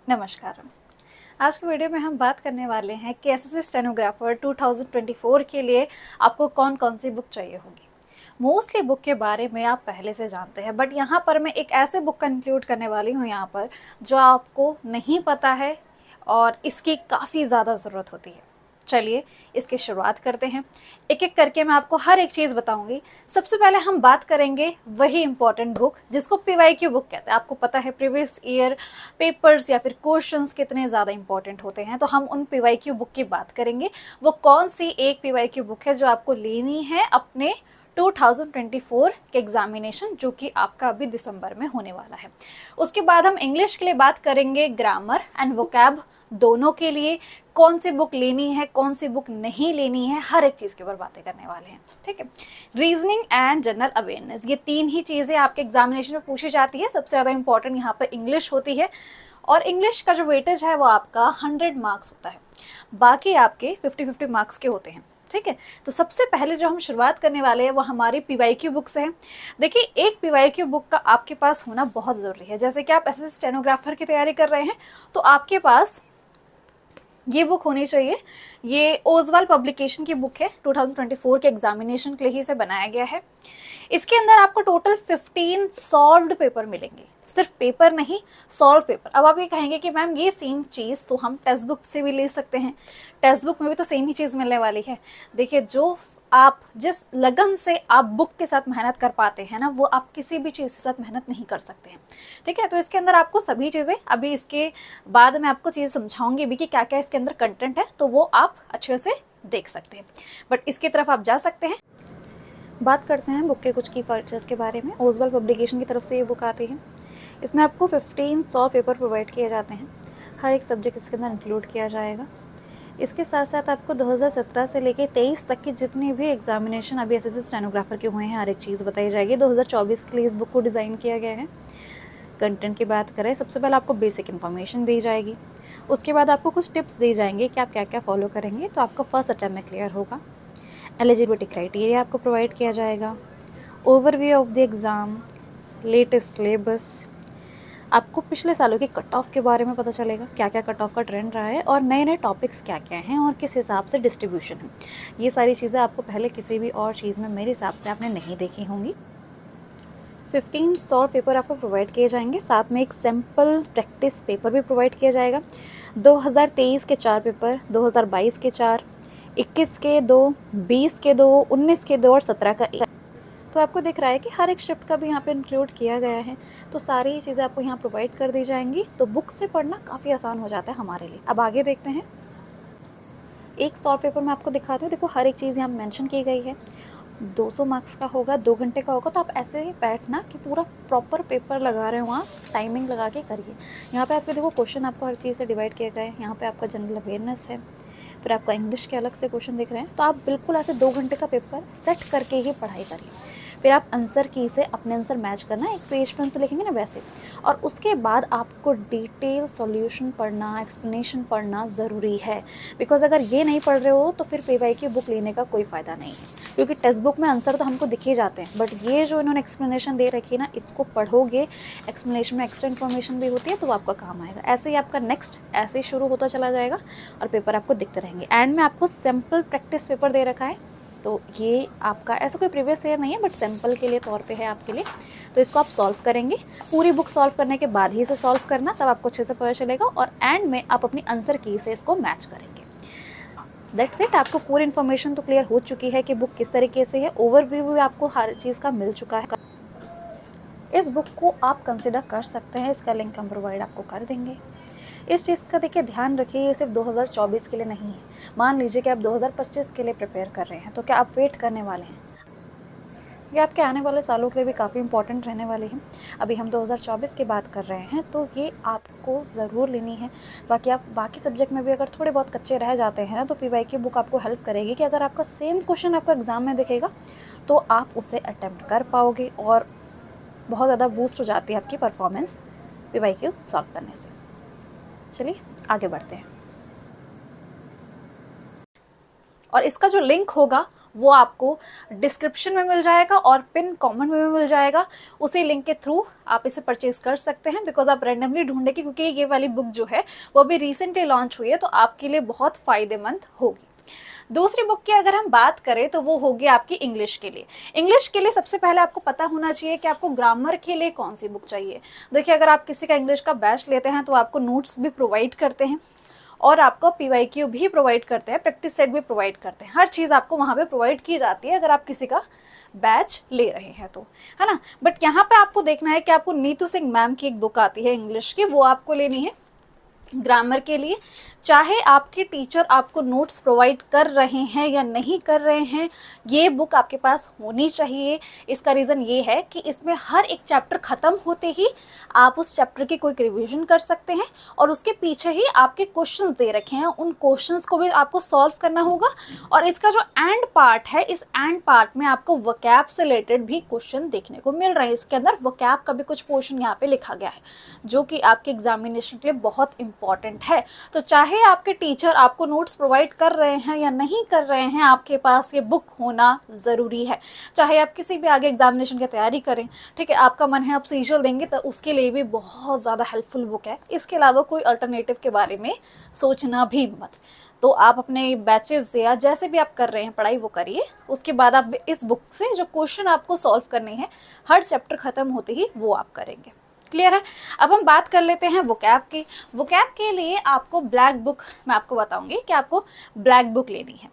नमस्कार। आज की वीडियो में हम बात करने वाले हैं कि एसएससी स्टेनोग्राफर 2024 के लिए आपको कौन कौन सी बुक चाहिए होगी। मोस्टली बुक के बारे में आप पहले से जानते हैं, बट यहाँ पर मैं एक ऐसे बुक का इंक्लूड करने वाली हूँ यहाँ पर जो आपको नहीं पता है और इसकी काफ़ी ज़्यादा ज़रूरत होती है। चलिए इसकी शुरुआत करते हैं। एक एक करके मैं आपको हर एक चीज़ बताऊंगी। सबसे पहले हम बात करेंगे वही इंपॉर्टेंट बुक जिसको पीवाईक्यू बुक कहते हैं। आपको पता है प्रीवियस ईयर पेपर्स या फिर क्वेश्चंस कितने ज़्यादा इंपॉर्टेंट होते हैं, तो हम उन पीवाईक्यू बुक की बात करेंगे। वो कौन सी एक पीवाईक्यू बुक है जो आपको लेनी है अपने 2024 के एग्जामिनेशन, जो कि आपका अभी दिसंबर में होने वाला है। उसके बाद हम इंग्लिश के लिए बात करेंगे, ग्रामर एंड वोकैब दोनों के लिए कौन सी बुक लेनी है, कौन सी बुक नहीं लेनी है, हर एक चीज़ के ऊपर बातें करने वाले हैं। ठीक है। रीजनिंग एंड जनरल अवेयरनेस, ये तीन ही चीज़ें आपके एग्जामिनेशन में पूछी जाती है। सबसे ज़्यादा इंपॉर्टेंट यहाँ पर इंग्लिश होती है और इंग्लिश का जो वेटेज है वो आपका 100 मार्क्स होता है, बाकी आपके 50-50 मार्क्स के होते हैं। ठीक है। तो सबसे पहले जो हम शुरुआत करने वाले हैं वो हमारी पीवाईक्यू बुक से है। देखिए, एक पीवाईक्यू बुक का आपके पास होना बहुत ज़रूरी है। जैसे कि आप एसएससी स्टेनोग्राफर की तैयारी कर रहे हैं तो आपके पास ये बुक होनी चाहिए। ये ओजवाल पब्लिकेशन की बुक है, 2024 के एग्जामिनेशन के लिए ही इसे बनाया गया है। इसके अंदर आपको टोटल 15 सॉल्व्ड पेपर मिलेंगे, सिर्फ पेपर नहीं, सॉल्व पेपर। अब आप ये कहेंगे कि मैम ये सेम चीज़ तो हम टेक्स्ट बुक से भी ले सकते हैं, टेक्स्ट बुक में भी तो सेम ही चीज़ मिलने वाली है। देखिए, जो आप जिस लगन से आप बुक के साथ मेहनत कर पाते हैं ना, वो आप किसी भी चीज़ के साथ मेहनत नहीं कर सकते हैं। ठीक है। तो इसके अंदर आपको सभी चीज़ें, अभी इसके बाद मैं आपको चीज़ समझाऊंगी भी कि क्या क्या इसके अंदर कंटेंट है, तो वो आप अच्छे से देख सकते हैं। बट इसकी तरफ आप जा सकते हैं। बात करते हैं बुक के कुछ की फीचर्स के बारे में। ओजवाल पब्लिकेशन की तरफ से ये बुक आती है। इसमें आपको 15 पेपर प्रोवाइड किए जाते हैं। हर एक सब्जेक्ट इसके अंदर इंक्लूड किया जाएगा। इसके साथ साथ आपको 2017 से लेकर 23 तक की जितनी भी एग्जामिनेशन अभी एसएससी स्टेनोग्राफर के हुए हैं, हर एक चीज़ बताई जाएगी। 2024 के लिए इस बुक को डिज़ाइन किया गया है। कंटेंट की बात करें, सबसे पहले आपको बेसिक इन्फॉर्मेशन दी जाएगी। उसके बाद आपको कुछ टिप्स दी जाएंगे कि आप क्या क्या फॉलो करेंगे तो आपका फर्स्ट अटैम्प्ट में क्लियर होगा। एलिजिबिलिटी क्राइटेरिया आपको प्रोवाइड किया जाएगा। Overview of the exam, latest syllabus, आपको पिछले सालों की कट ऑफ के बारे में पता चलेगा, क्या क्या कट ऑफ का ट्रेंड रहा है और नए नए टॉपिक्स क्या क्या हैं और किस हिसाब से डिस्ट्रीब्यूशन है। ये सारी चीज़ें आपको पहले किसी भी और चीज़ में मेरे हिसाब से आपने नहीं देखी होंगी। 15 सॉल्व पेपर आपको प्रोवाइड किए जाएंगे, साथ में एक सैम्पल प्रैक्टिस पेपर भी प्रोवाइड किया जाएगा। 2023 के 4 पेपर, 2022 के 4, 21 के 2, 20 के 2, 19 के 2 और 17 का 1। तो आपको दिख रहा है कि हर एक शिफ्ट का भी यहाँ पे इंक्लूड किया गया है। तो सारी चीज़ें आपको यहाँ प्रोवाइड कर दी जाएंगी, तो बुक से पढ़ना काफ़ी आसान हो जाता है हमारे लिए। अब आगे देखते हैं। एक सॉल्व पेपर में आपको दिखाती हूँ। देखो, हर एक चीज़ यहाँ मेंशन की गई है। 200 मार्क्स का होगा, 2 घंटे का होगा। तो आप ऐसे ही बैठना कि पूरा प्रॉपर पेपर लगा रहे हो, वहाँ टाइमिंग लगा के करिए। यहाँ पे आपके देखो क्वेश्चन आपको हर चीज़ से डिवाइड किए गए। यहाँ पे आपका जनरल अवेयरनेस है, फिर आपका इंग्लिश के अलग से क्वेश्चन दिख रहे हैं। तो आप बिल्कुल ऐसे 2 घंटे का पेपर सेट करके ही पढ़ाई करिए। फिर आप आंसर की से अपने आंसर मैच करना, एक पेज पेन से लिखेंगे ना वैसे। और उसके बाद आपको डिटेल सॉल्यूशन पढ़ना, एक्सप्लेनेशन पढ़ना ज़रूरी है। बिकॉज अगर ये नहीं पढ़ रहे हो तो फिर पीवाईक्यू बुक लेने का कोई फ़ायदा नहीं है, क्योंकि टेक्स्ट बुक में आंसर तो हमको दिखे जाते हैं, बट ये जो इन्होंने एक्सप्लेनेशन दे रखी है ना, इसको पढ़ोगे, एक्सप्लेनेशन में एक्स्ट्रा इन्फॉर्मेशन भी होती है, तो वो आपका काम आएगा। ऐसे ही आपका नेक्स्ट ऐसे ही शुरू होता चला जाएगा और पेपर आपको दिखते रहेंगे। एंड में आपको सैम्पल प्रैक्टिस पेपर दे रखा है, तो ये आपका ऐसा कोई प्रीवियस ईयर नहीं है, बट सैम्पल के लिए तौर पे है आपके लिए। तो इसको आप सॉल्व करेंगे। पूरी बुक सॉल्व करने के बाद ही इसे सॉल्व करना, तब आपको अच्छे से पता चलेगा। और एंड में आप अपनी आंसर की से इसको मैच करेंगे। That's it. आपको पूरी इन्फॉर्मेशन तो क्लियर हो चुकी है कि बुक किस तरीके से है। ओवरव्यू भी आपको हर चीज़ का मिल चुका है। इस बुक को आप कंसिडर कर सकते हैं, इसका लिंक हम प्रोवाइड आपको कर देंगे। इस चीज़ का देखिए ध्यान रखिए, ये सिर्फ 2024 के लिए नहीं है। मान लीजिए कि आप 2025 के लिए प्रिपेयर कर रहे हैं, तो क्या आप वेट करने वाले हैं? ये आपके आने वाले सालों के लिए भी काफ़ी इंपॉर्टेंट रहने वाली है। अभी हम 2024 की बात कर रहे हैं, तो ये आपको ज़रूर लेनी है। बाकी आप बाकी सब्जेक्ट में भी अगर थोड़े बहुत कच्चे रह जाते हैं ना, तो पीवाईक्यू बुक आपको हेल्प करेगी कि अगर आपका सेम क्वेश्चन आपको एग्ज़ाम में दिखेगा तो आप उसे अटैम्प्ट कर पाओगे और बहुत ज़्यादा बूस्ट हो जाती है आपकी परफॉर्मेंस पीवाईक्यू सॉल्व करने से। चलिए आगे बढ़ते हैं। और इसका जो लिंक होगा वो आपको डिस्क्रिप्शन में मिल जाएगा और पिन कमेंट में भी मिल जाएगा। उसी लिंक के थ्रू आप इसे परचेज कर सकते हैं, बिकॉज आप रैंडमली ढूंढेंगे, क्योंकि ये वाली बुक जो है वो अभी रिसेंटली लॉन्च हुई है, तो आपके लिए बहुत फ़ायदेमंद होगी। दूसरी बुक की अगर हम बात करें तो वो होगी आपकी इंग्लिश के लिए। इंग्लिश के लिए सबसे पहले आपको पता होना चाहिए कि आपको ग्रामर के लिए कौन सी बुक चाहिए। देखिए, अगर आप किसी का इंग्लिश का बैच लेते हैं तो आपको नोट्स भी प्रोवाइड करते हैं और आपको PYQ भी प्रोवाइड करते हैं, प्रैक्टिस सेट भी प्रोवाइड करते हैं। हर चीज़ आपको वहाँ पे प्रोवाइड की जाती है अगर आप किसी का बैच ले रहे हैं तो, है ना। बट यहाँ पे आपको देखना है कि आपको नीतू सिंह मैम की एक बुक आती है इंग्लिश की, वो आपको लेनी है ग्रामर के लिए। चाहे आपके टीचर आपको नोट्स प्रोवाइड कर रहे हैं या नहीं कर रहे हैं, ये बुक आपके पास होनी चाहिए। इसका रीज़न ये है कि इसमें हर एक चैप्टर ख़त्म होते ही आप उस चैप्टर की कोई रिवीजन कर सकते हैं और उसके पीछे ही आपके क्वेश्चंस दे रखे हैं, उन क्वेश्चंस को भी आपको सॉल्व करना होगा। और इसका जो एंड पार्ट है, इस एंड पार्ट में आपको वोकैब से रिलेटेड भी क्वेश्चन देखने को मिल रहे हैं। इसके अंदर वोकैब का भी कुछ पोर्शन यहाँ पे लिखा गया है, जो कि आपके एग्जामिनेशन के लिए बहुत इंपॉर्टेंट है। तो चाहे आपके टीचर आपको नोट्स प्रोवाइड कर रहे हैं या नहीं कर रहे हैं, आपके पास ये बुक होना ज़रूरी है। चाहे आप किसी भी आगे एग्जामिनेशन की तैयारी करें, ठीक है, आपका मन है आप सीजल देंगे, तो उसके लिए भी बहुत ज़्यादा हेल्पफुल बुक है। इसके अलावा कोई अल्टरनेटिव के बारे में सोचना भी मत। तो आप अपने बैचेस या जैसे भी आप कर रहे हैं पढ़ाई वो करिए, उसके बाद आप इस बुक से जो क्वेश्चन आपको सॉल्व करने हैं हर चैप्टर ख़त्म होते ही वो आप करेंगे। क्लियर है। अब हम बात कर लेते हैं वोकैब की। वोकैब के लिए आपको ब्लैक बुक, मैं आपको बताऊंगी कि आपको ब्लैक बुक लेनी है,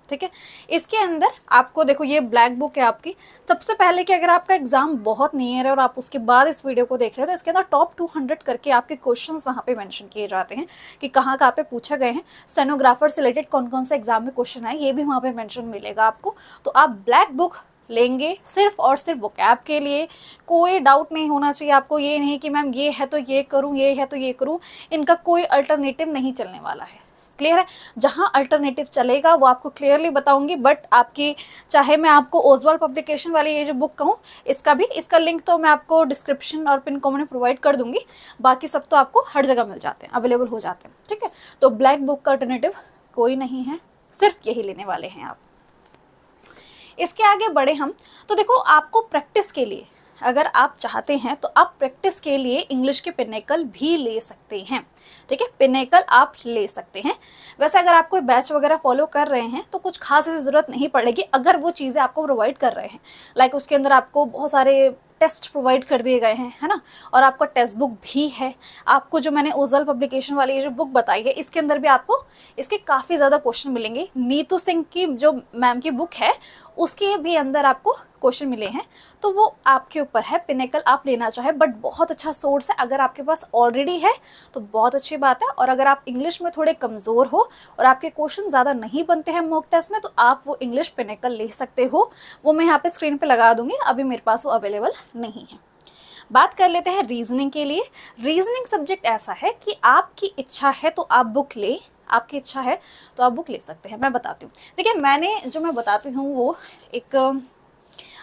ठीक है। इसके अंदर आपको देखो, ये ब्लैक बुक है आपकी। सबसे पहले कि अगर आपका एग्जाम बहुत नियर है और आप उसके बाद इस वीडियो को देख रहे हो, तो इसके अंदर टॉप 200 करके आपके क्वेश्चंस वहाँ पे मेंशन किए जाते हैं कि कहाँ कहाँ पे पूछा गए हैं, स्टेनोग्राफर से रिलेटेड कौन कौन से एग्जाम में क्वेश्चन आए, ये भी वहाँ पे मेंशन मिलेगा आपको। तो आप ब्लैक बुक लेंगे सिर्फ और सिर्फ वोकैब के लिए। कोई डाउट नहीं होना चाहिए आपको, ये नहीं कि मैम ये है तो ये करूँ, ये है तो ये करूँ, इनका कोई अल्टरनेटिव नहीं चलने वाला है। क्लियर है। जहाँ अल्टरनेटिव चलेगा वो आपको क्लियरली बताऊंगी। बट आपकी, चाहे मैं आपको ओजवाल पब्लिकेशन वाली ये जो बुक कहूँ, इसका लिंक तो मैं आपको डिस्क्रिप्शन और पिन कमेंट में प्रोवाइड कर दूंगी। बाकी सब तो आपको हर जगह मिल जाते हैं, अवेलेबल हो जाते हैं, ठीक है। तो ब्लैक बुक का अल्टरनेटिव कोई नहीं है, सिर्फ यही लेने वाले हैं आप। इसके आगे बढ़े हम, तो देखो, आपको प्रैक्टिस के लिए अगर आप चाहते हैं तो आप प्रैक्टिस के लिए इंग्लिश के पिनेकल भी ले सकते हैं, ठीक है। पिनेकल आप ले सकते हैं। वैसे अगर आप कोई बैच वगैरह फॉलो कर रहे हैं तो कुछ खास ऐसी ज़रूरत नहीं पड़ेगी, अगर वो चीज़ें आपको प्रोवाइड कर रहे हैं। लाइक उसके अंदर आपको बहुत सारे टेस्ट प्रोवाइड कर दिए गए हैं, है ना, और आपका टेक्स्ट बुक भी है। आपको जो मैंने ओजल पब्लिकेशन वाली ये जो बुक बताई है, इसके अंदर भी आपको इसके काफ़ी ज़्यादा क्वेश्चन मिलेंगे। नीतू सिंह की जो मैम की बुक है उसके भी अंदर आपको क्वेश्चन मिले हैं, तो वो आपके ऊपर है। पिनेकल आप लेना चाहे, बट बहुत अच्छा सोर्स है। अगर आपके पास ऑलरेडी है तो बहुत अच्छी बात है, और अगर आप इंग्लिश में थोड़े कमज़ोर हो और आपके क्वेश्चन ज़्यादा नहीं बनते हैं मॉक टेस्ट में, तो आप वो इंग्लिश पिनेकल ले सकते हो। वो मैं यहाँ पे स्क्रीन पे लगा दूंगी, अभी मेरे पास वो अवेलेबल नहीं है। बात कर लेते हैं रीजनिंग के लिए। रीजनिंग सब्जेक्ट ऐसा है कि आपकी इच्छा है तो आप बुक ले, आपकी इच्छा है तो आप बुक ले सकते हैं। मैं बताती हूँ, देखिए, मैं बताती हूँ वो एक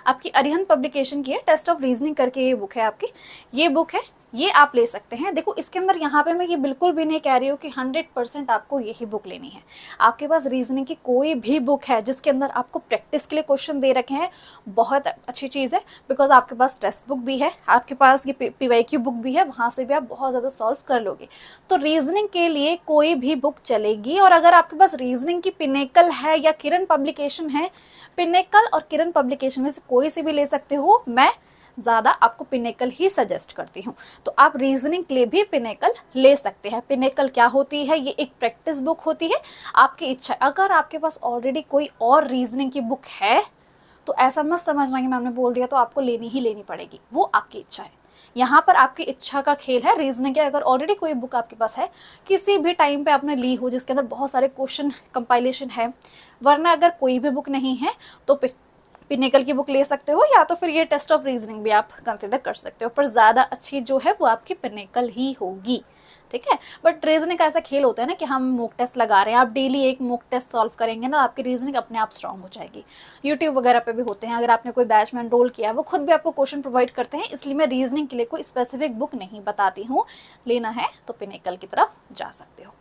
आपकी अरिहंत पब्लिकेशन की है, टेस्ट ऑफ रीजनिंग करके ये बुक है आपकी। ये बुक है, ये आप ले सकते हैं। देखो, इसके अंदर यहाँ पे मैं ये बिल्कुल भी नहीं कह रही हूँ कि 100% आपको यही बुक लेनी है। आपके पास रीजनिंग की कोई भी बुक है जिसके अंदर आपको प्रैक्टिस के लिए क्वेश्चन दे रखे हैं, बहुत अच्छी चीज़ है। बिकॉज आपके पास टेक्स्ट बुक भी है, आपके पास ये PYQ बुक भी है, वहाँ से भी आप बहुत ज़्यादा सॉल्व कर लोगे। तो रीजनिंग के लिए कोई भी बुक चलेगी। और अगर आपके पास रीजनिंग की पिनेकल है या किरण पब्लिकेशन है, पिनेकल और किरण पब्लिकेशन में से कोई से भी ले सकते हो। मैं ज़्यादा आपको पिनेकल ही सजेस्ट करती हूँ। तो आप रीजनिंग के लिए भी पिनेकल ले सकते हैं। पिनेकल क्या होती है? ये एक प्रैक्टिस बुक होती है, आपकी इच्छा। अगर आपके पास ऑलरेडी कोई और रीजनिंग की बुक है तो ऐसा मत समझना कि मैंने बोल दिया तो आपको लेनी ही लेनी पड़ेगी, वो आपकी इच्छा है। यहाँ पर आपकी इच्छा का खेल है। रीजनिंग के अगर ऑलरेडी कोई बुक आपके पास है, किसी भी टाइम पे आपने ली हो जिसके अंदर बहुत सारे क्वेश्चन कंपाइलेशन है, वरना अगर कोई भी बुक नहीं है तो पिनेकल की बुक ले सकते हो, या तो फिर ये टेस्ट ऑफ रीजनिंग भी आप कंसिडर कर सकते हो। पर ज़्यादा अच्छी जो है वो आपकी पिनेकल ही होगी, ठीक है। बट रीजनिंग का ऐसा खेल होता है ना कि हम मॉक टेस्ट लगा रहे हैं, आप डेली एक मॉक टेस्ट सॉल्व करेंगे ना, आपकी रीजनिंग अपने आप स्ट्रांग हो जाएगी। यूट्यूब वगैरह पे भी होते हैं, अगर आपने कोई बैच में एनरोल किया है वो खुद भी आपको क्वेश्चन प्रोवाइड करते हैं। इसलिए मैं रीजनिंग के लिए कोई स्पेसिफिक बुक नहीं बताती हूँ। लेना है तो पिनेकल की तरफ जा सकते हो।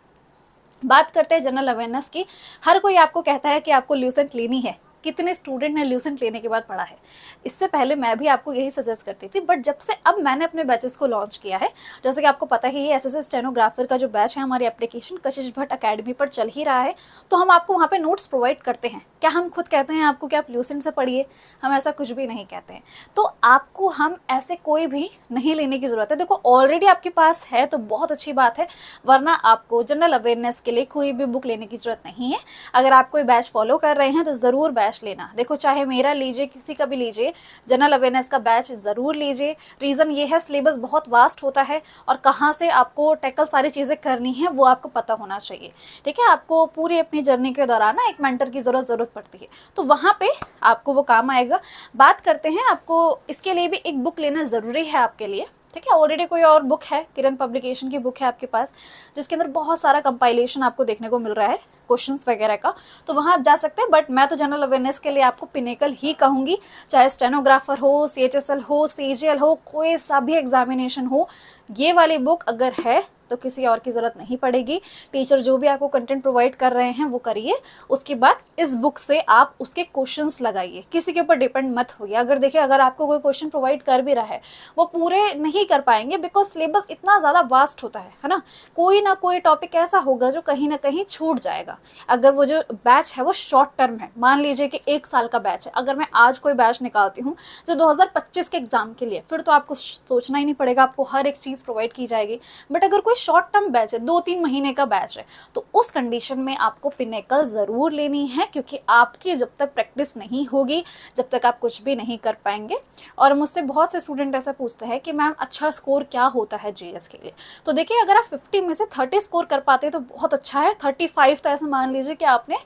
बात करते हैं जनरल अवेयरनेस की। हर कोई आपको कहता है कि आपको ल्यूसेंट लेनी है। कितने स्टूडेंट ने ल्यूसेंट लेने के बाद पढ़ा है? इससे पहले मैं भी आपको यही सजेस्ट करती थी, बट जब से अब मैंने अपने बैचेस को लॉन्च किया है, जैसे कि आपको पता ही है एसएससी स्टेनोग्राफर का जो बैच है हमारी एप्लीकेशन कशिश भट्ट अकेडमी पर चल ही रहा है, तो हम आपको वहाँ पे नोट्स प्रोवाइड करते हैं। क्या हम खुद कहते हैं आपको कि आप ल्यूसेंट से पढ़िए? हम ऐसा कुछ भी नहीं कहते हैं। तो आपको हम ऐसे कोई भी नहीं लेने की ज़रूरत है। देखो ऑलरेडी आपके पास है तो बहुत अच्छी बात है, वरना आपको जनरल अवेयरनेस के लिए कोई भी बुक लेने की ज़रूरत नहीं है। अगर आप कोई बैच फॉलो कर रहे हैं तो ज़रूर बैच लेना। देखो चाहे मेरा लीजिए, किसी का भी लीजिए, जनरल अवेयरनेस का बैच ज़रूर लीजिए। रीज़न ये है सिलेबस बहुत वास्ट होता है और कहाँ से आपको टैकल सारी चीज़ें करनी है वो आपको पता होना चाहिए। ठीक है, आपको पूरी अपनी जर्नी के दौरान ना एक मेंटर की ज़रूरत पड़ती है, तो वहाँ पे आपको वो काम आएगा। बात करते हैं, आपको इसके लिए भी एक बुक लेना ज़रूरी है आपके लिए। ठीक है, ऑलरेडी कोई और बुक है, किरण पब्लिकेशन की बुक है आपके पास, जिसके अंदर बहुत सारा कंपाइलेशन आपको देखने को मिल रहा है क्वेश्चंस वगैरह का, तो वहाँ आप जा सकते हैं। बट मैं तो जनरल अवेयरनेस के लिए आपको पिनेकल ही कहूँगी। चाहे स्टेनोग्राफर हो, CHSL हो, CGL हो, कोई सा भी एग्जामिनेशन हो, ये वाली बुक अगर है तो किसी और की ज़रूरत नहीं पड़ेगी। टीचर जो भी आपको कंटेंट प्रोवाइड कर रहे हैं वो करिए, उसके बाद इस बुक से आप उसके क्वेश्चंस लगाइए, किसी के ऊपर डिपेंड मत होइए। अगर देखिए अगर आपको कोई क्वेश्चन प्रोवाइड कर भी रहा है वो पूरे नहीं कर पाएंगे, बिकॉज सिलेबस इतना ज़्यादा वास्ट होता है ना। कोई ना कोई टॉपिक ऐसा होगा जो कहीं ना कहीं छूट जाएगा। अगर वो जो बैच है वो शॉर्ट टर्म है, मान लीजिए कि 1 साल का बैच है, अगर मैं आज कोई बैच निकालती हूँ जो 2025 के एग्जाम के लिए, फिर तो आपको सोचना ही नहीं पड़ेगा, आपको हर एक चीज़ प्रोवाइड की जाएगी। बट अगर कोई शॉर्ट टर्म बैच है, 2-3 महीने का बैच है, तो उस कंडीशन में आपको पिनेकल ज़रूर लेनी है, क्योंकि आपकी जब तक प्रैक्टिस नहीं होगी जब तक आप कुछ भी नहीं कर पाएंगे। और मुझसे बहुत से स्टूडेंट ऐसा पूछते हैं कि मैम अच्छा स्कोर क्या होता है जीएस के लिए? तो देखिए अगर आप 50 में से 30 स्कोर कर पाते हैं तो बहुत अच्छा है। 35 तो ऐसा मान लीजिए कि आपने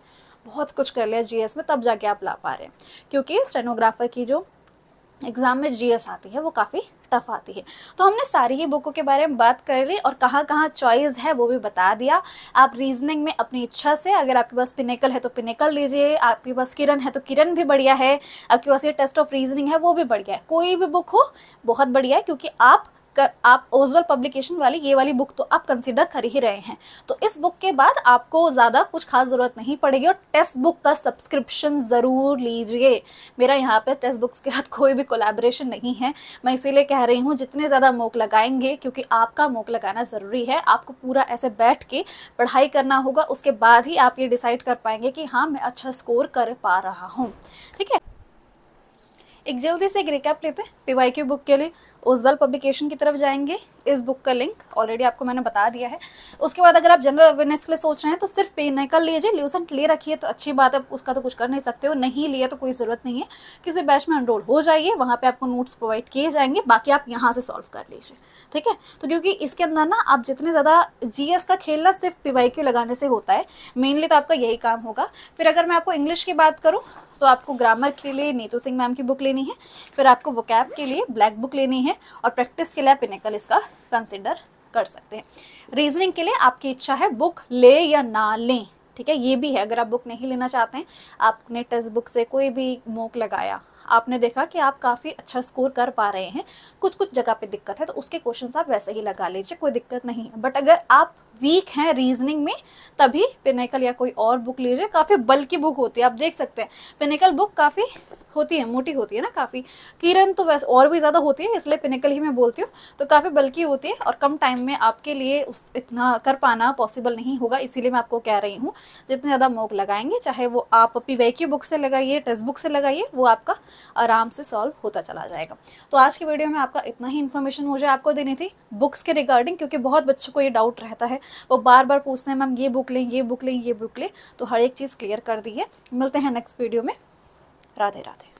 बहुत कुछ कर लिया जीएस में, तब जाके आप ला पा रहे हैं। क्योंकि स्टेनोग्राफर की जो एग्ज़ाम में जीएस आती है वो काफ़ी टफ आती है। तो हमने सारी ही बुकों के बारे में बात कर ली और कहाँ कहाँ चॉइस है वो भी बता दिया। आप रीजनिंग में अपनी इच्छा से, अगर आपके पास पिनेकल है तो पिनेकल लीजिए, आपके पास किरण है तो किरण भी बढ़िया है, आपके पास ये टेस्ट ऑफ रीजनिंग है वो भी बढ़िया है, कोई भी बुक हो बहुत बढ़िया है। क्योंकि आप ओजवल पब्लिकेशन वाली ये वाली बुक तो आप कंसिडर कर ही रहे हैं, तो इस बुक के बाद आपको ज़्यादा कुछ खास ज़रूरत नहीं पड़ेगी। और टेक्स्ट बुक का सब्सक्रिप्शन ज़रूर लीजिए। मेरा यहाँ पे टेक्स्ट बुक्स के साथ कोई भी कोलैबोरेशन नहीं है, मैं इसीलिए कह रही हूँ जितने ज़्यादा मॉक लगाएंगे, क्योंकि आपका मॉक लगाना ज़रूरी है। आपको पूरा ऐसे बैठ के पढ़ाई करना होगा, उसके बाद ही आप ये डिसाइड कर पाएंगे कि हाँ मैं अच्छा स्कोर कर पा रहा हूँ। ठीक है, एक जल्दी से एक रिकैप लेते हैं। PYQ बुक के लिए ओजवल पब्लिकेशन की तरफ जाएंगे, इस बुक का लिंक ऑलरेडी आपको मैंने बता दिया है। उसके बाद अगर आप जनरल अवेयरनेस के लिए सोच रहे हैं तो सिर्फ पिनेकल लीजिए, ल्यूसेंट ले रखिए तो अच्छी बात है, उसका तो कुछ कर नहीं सकते हो, नहीं लिया तो कोई ज़रूरत नहीं है, किसी बैच में एनरोल हो जाइए, वहाँ पे आपको नोट्स प्रोवाइड किए जाएंगे, बाकी आप यहाँ से सॉल्व कर लीजिए। ठीक है, तो क्योंकि इसके अंदर ना आप जितने ज़्यादा जीएस का खेलना सिर्फ PYQ लगाने से होता है, मेनली तो आपका यही काम होगा। फिर अगर मैं आपको इंग्लिश की बात करूँ तो आपको ग्रामर के लिए नीतू सिंह मैम की बुक लेनी है, फिर आपको वोकैब के लिए ब्लैक बुक लेनी है, और प्रैक्टिस के लिए पिनेकल इसका कंसिडर कर सकते हैं। रीजनिंग के लिए आपकी इच्छा है बुक ले या ना लें। ठीक है, ये भी है, अगर आप बुक नहीं लेना चाहते हैं, आपने टेक्स्ट बुक से कोई भी मॉक लगाया, आपने देखा कि आप काफ़ी अच्छा स्कोर कर पा रहे हैं, कुछ कुछ जगह पे दिक्कत है तो उसके क्वेश्चंस आप वैसे ही लगा लीजिए, कोई दिक्कत नहीं है। बट अगर आप वीक हैं रीजनिंग में, तभी पिनेकल या कोई और बुक लीजिए। काफ़ी बल्कि बुक होती है, आप देख सकते हैं पिनेकल बुक काफ़ी होती है, मोटी होती है ना काफ़ी। किरण तो वैसे और भी ज़्यादा होती है, इसलिए पिनेकल ही मैं बोलती हूँ, तो काफ़ी बल्कि होती है और कम टाइम में आपके लिए उस इतना कर पाना पॉसिबल नहीं होगा। इसीलिए मैं आपको कह रही हूँ जितने ज़्यादा मॉक लगाएंगे, चाहे वो आप PYQ बुक से लगाइए, टेक्स्ट बुक से लगाइए, वो आपका आराम से सॉल्व होता चला जाएगा। तो आज की वीडियो में आपका इतना ही इन्फॉर्मेशन मुझे आपको देनी थी बुक्स के रिगार्डिंग, क्योंकि बहुत बच्चों को ये डाउट रहता है, वो बार बार पूछते हैं मैम ये बुक लें, ये बुक लें, ये बुक लें, तो हर एक चीज़ क्लियर कर दी है। मिलते हैं नेक्स्ट वीडियो में। राधे राधे।